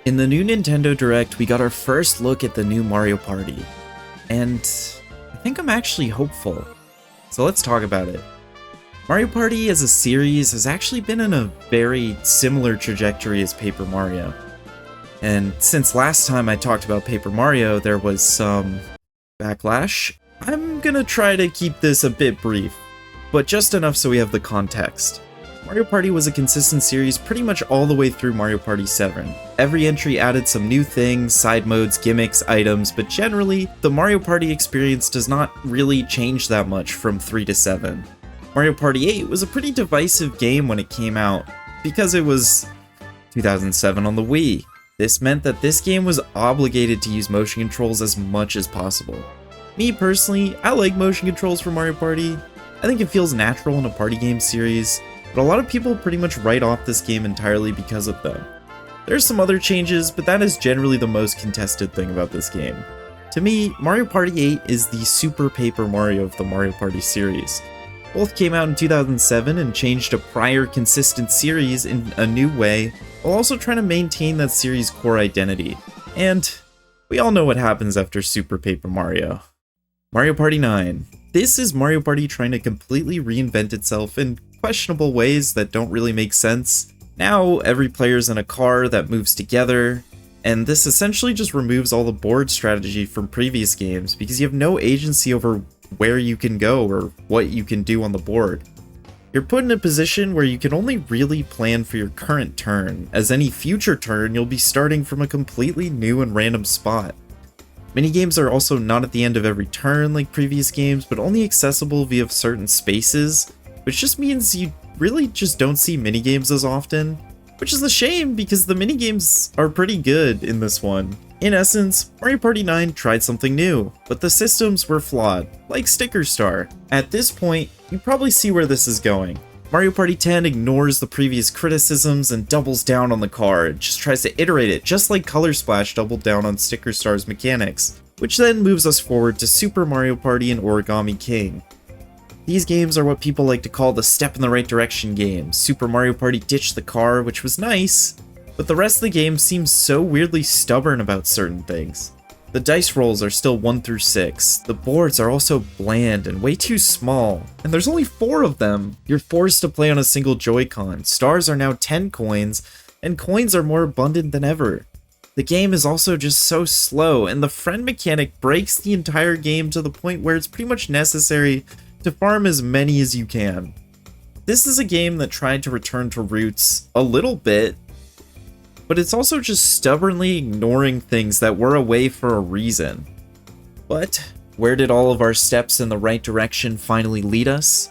In the new Nintendo Direct, we got our first look at the new Mario Party, and I think I'm actually hopeful. So let's talk about it. Mario Party as a series has actually been in a very similar trajectory as Paper Mario. And since last time I talked about Paper Mario, there was some backlash. I'm gonna try to keep this a bit brief, but just enough so we have the context. Mario Party was a consistent series pretty much all the way through Mario Party 7. Every entry added some new things, side modes, gimmicks, items, but generally, the Mario Party experience does not really change that much from 3 to 7. Mario Party 8 was a pretty divisive game when it came out, because it was 2007 on the Wii. This meant that this game was obligated to use motion controls as much as possible. Me personally, I like motion controls for Mario Party. I think it feels natural in a party game series, but a lot of people pretty much write off this game entirely because of them. There's some other changes, but that is generally the most contested thing about this game. To me, Mario Party 8 is the Super Paper Mario of the Mario Party series. Both came out in 2007 and changed a prior consistent series in a new way, while also trying to maintain that series' core identity. And we all know what happens after Super Paper Mario. Mario Party 9. This is Mario Party trying to completely reinvent itself in questionable ways that don't really make sense. Now, every player's in a car that moves together, and this essentially just removes all the board strategy from previous games because you have no agency over where you can go or what you can do on the board. You're put in a position where you can only really plan for your current turn, as any future turn you'll be starting from a completely new and random spot. Minigames are also not at the end of every turn like previous games, but only accessible via certain spaces, which just means you really just don't see minigames as often, which is a shame because the minigames are pretty good in this one. In essence, Mario Party 9 tried something new, but the systems were flawed, like Sticker Star. At this point, you probably see where this is going. Mario Party 10 ignores the previous criticisms and doubles down on the car, and just tries to iterate it just like Color Splash doubled down on Sticker Star's mechanics, which then moves us forward to Super Mario Party and Origami King. These games are what people like to call the step in the right direction games. Super Mario Party ditched the car, which was nice, but the rest of the game seems so weirdly stubborn about certain things. The dice rolls are still 1 through 6, the boards are also bland and way too small, and there's only 4 of them. You're forced to play on a single Joy-Con, stars are now 10 coins, and coins are more abundant than ever. The game is also just so slow, and the friend mechanic breaks the entire game to the point where it's pretty much necessary to farm as many as you can. This is a game that tried to return to roots a little bit, but it's also just stubbornly ignoring things that were away for a reason. But where did all of our steps in the right direction finally lead us?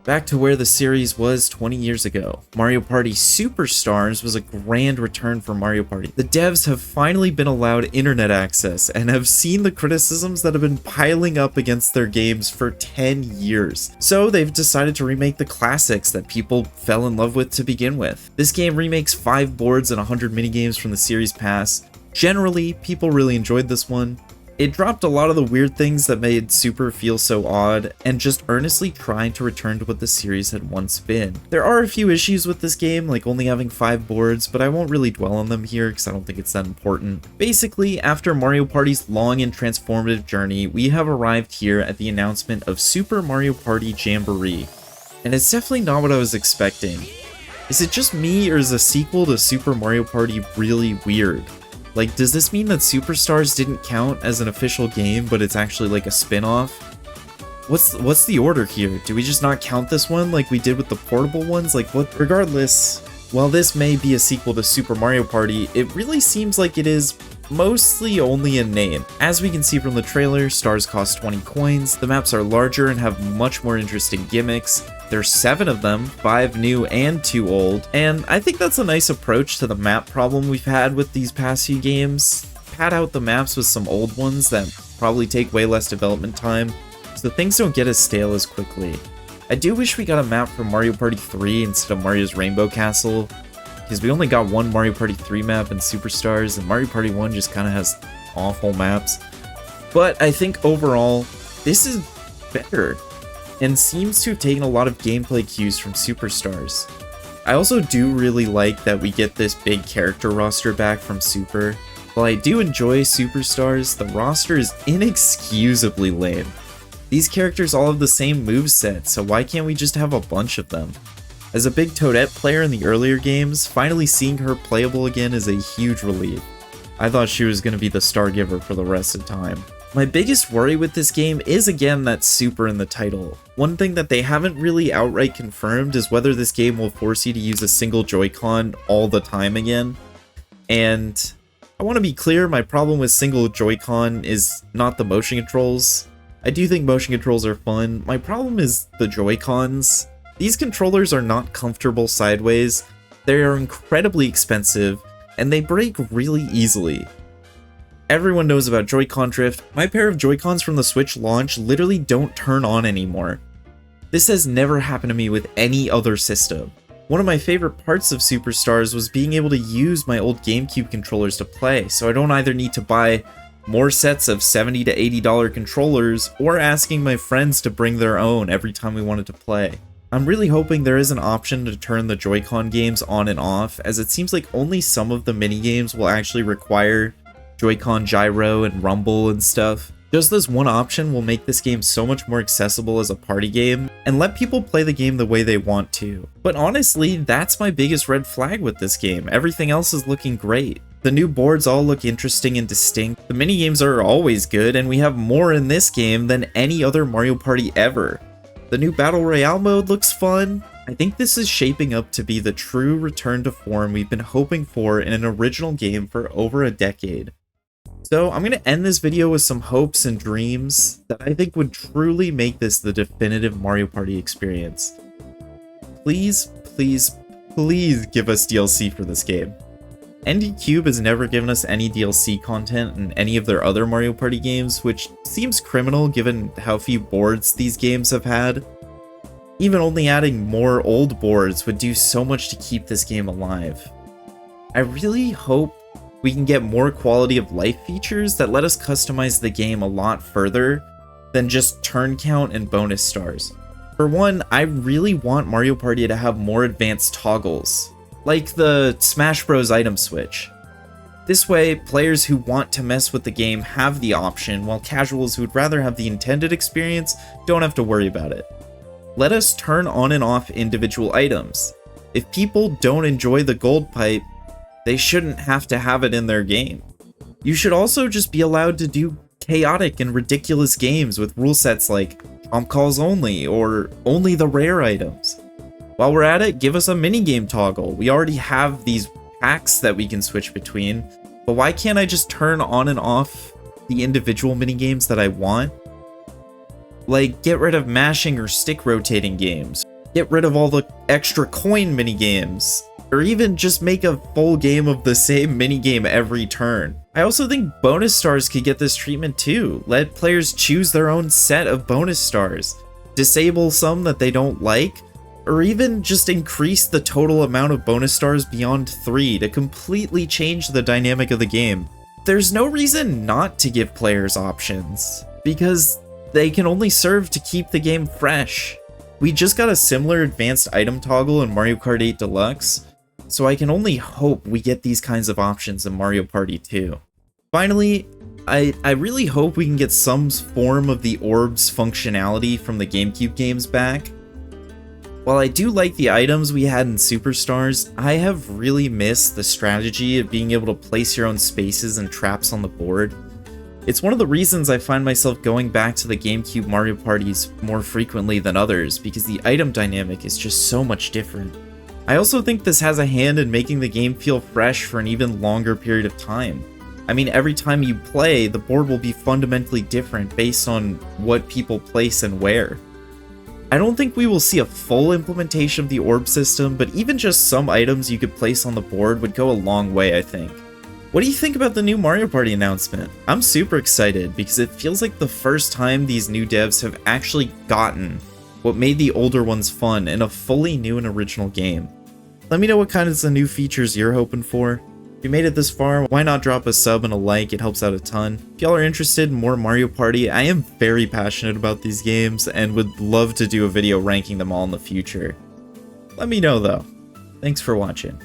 Back to where the series was 20 years ago. Mario Party Superstars was a grand return for Mario Party. The devs have finally been allowed internet access and have seen the criticisms that have been piling up against their games for 10 years. So they've decided to remake the classics that people fell in love with to begin with. This game remakes 5 boards and 100 minigames from the series pass. Generally, people really enjoyed this one. It dropped a lot of the weird things that made Super feel so odd, and just earnestly trying to return to what the series had once been. There are a few issues with this game, like only having 5 boards, but I won't really dwell on them here because I don't think it's that important. Basically, after Mario Party's long and transformative journey, we have arrived here at the announcement of Super Mario Party Jamboree. And it's definitely not what I was expecting. Is it just me, or is a sequel to Super Mario Party really weird? Like, does this mean that Superstars didn't count as an official game, but it's actually like a spin-off? What's the order here? Do we just not count this one like we did with the portable ones? Like, what? Regardless, while this may be a sequel to Super Mario Party, it really seems like it is mostly only in name. As we can see from the trailer, stars cost 20 coins, the maps are larger and have much more interesting gimmicks. There's 7 of them, 5 new and 2 old, and I think that's a nice approach to the map problem we've had with these past few games. Pad out the maps with some old ones that probably take way less development time, so things don't get as stale as quickly. I do wish we got a map from Mario Party 3 instead of Mario's Rainbow Castle, because we only got one Mario Party 3 map in Superstars, and Mario Party 1 just kind of has awful maps. But I think overall, this is better, and seems to have taken a lot of gameplay cues from Superstars. I also do really like that we get this big character roster back from Super. While I do enjoy Superstars, the roster is inexcusably lame. These characters all have the same moveset, so why can't we just have a bunch of them? As a big Toadette player in the earlier games, finally seeing her playable again is a huge relief. I thought she was going to be the star giver for the rest of time. My biggest worry with this game is again that Super in the title. One thing that they haven't really outright confirmed is whether this game will force you to use a single Joy-Con all the time again. And I want to be clear, my problem with single Joy-Con is not the motion controls. I do think motion controls are fun. My problem is the Joy-Cons. These controllers are not comfortable sideways, they are incredibly expensive, and they break really easily. Everyone knows about Joy-Con drift. My pair of Joy-Cons from the Switch launch literally don't turn on anymore. This has never happened to me with any other system. One of my favorite parts of Superstars was being able to use my old GameCube controllers to play, so I don't either need to buy more sets of $70 to $80 controllers or asking my friends to bring their own every time we wanted to play. I'm really hoping there is an option to turn the Joy-Con games on and off, as it seems like only some of the mini-games will actually require Joy-Con gyro and rumble and stuff. Just this one option will make this game so much more accessible as a party game, and let people play the game the way they want to. But honestly, that's my biggest red flag with this game. Everything else is looking great. The new boards all look interesting and distinct. The minigames are always good, and we have more in this game than any other Mario Party ever. The new Battle Royale mode looks fun. I think this is shaping up to be the true return to form we've been hoping for in an original game for over a decade. So I'm going to end this video with some hopes and dreams that I think would truly make this the definitive Mario Party experience. Please, please, please give us DLC for this game. ND Cube has never given us any DLC content in any of their other Mario Party games, which seems criminal given how few boards these games have had. Even only adding more old boards would do so much to keep this game alive. I really hope we can get more quality of life features that let us customize the game a lot further than just turn count and bonus stars. For one, I really want Mario Party to have more advanced toggles, like the Smash Bros. Item switch. This way, players who want to mess with the game have the option, while casuals who would rather have the intended experience don't have to worry about it. Let us turn on and off individual items. If people don't enjoy the gold pipe, they shouldn't have to have it in their game. You should also just be allowed to do chaotic and ridiculous games with rule sets like Trump calls only, or only the rare items. While we're at it, give us a minigame toggle. We already have these packs that we can switch between, but why can't I just turn on and off the individual minigames that I want? Like, get rid of mashing or stick rotating games. Get rid of all the extra coin minigames. Or even just make a full game of the same minigame every turn. I also think bonus stars could get this treatment too. Let players choose their own set of bonus stars. Disable some that they don't like, or even just increase the total amount of bonus stars beyond 3 to completely change the dynamic of the game. There's no reason not to give players options, because they can only serve to keep the game fresh. We just got a similar advanced item toggle in Mario Kart 8 Deluxe, so I can only hope we get these kinds of options in Mario Party 2. Finally, I really hope we can get some form of the orbs functionality from the GameCube games back. While I do like the items we had in Superstars, I have really missed the strategy of being able to place your own spaces and traps on the board. It's one of the reasons I find myself going back to the GameCube Mario Parties more frequently than others, because the item dynamic is just so much different. I also think this has a hand in making the game feel fresh for an even longer period of time. I mean, every time you play, the board will be fundamentally different based on what people place and where. I don't think we will see a full implementation of the orb system, but even just some items you could place on the board would go a long way, I think. What do you think about the new Mario Party announcement? I'm super excited because it feels like the first time these new devs have actually gotten what made the older ones fun in a fully new and original game. Let me know what kinds of new features you're hoping for. If you made it this far, why not drop a sub and a like? It helps out a ton. If y'all are interested in more Mario Party, I am very passionate about these games and would love to do a video ranking them all in the future. Let me know though. Thanks for watching.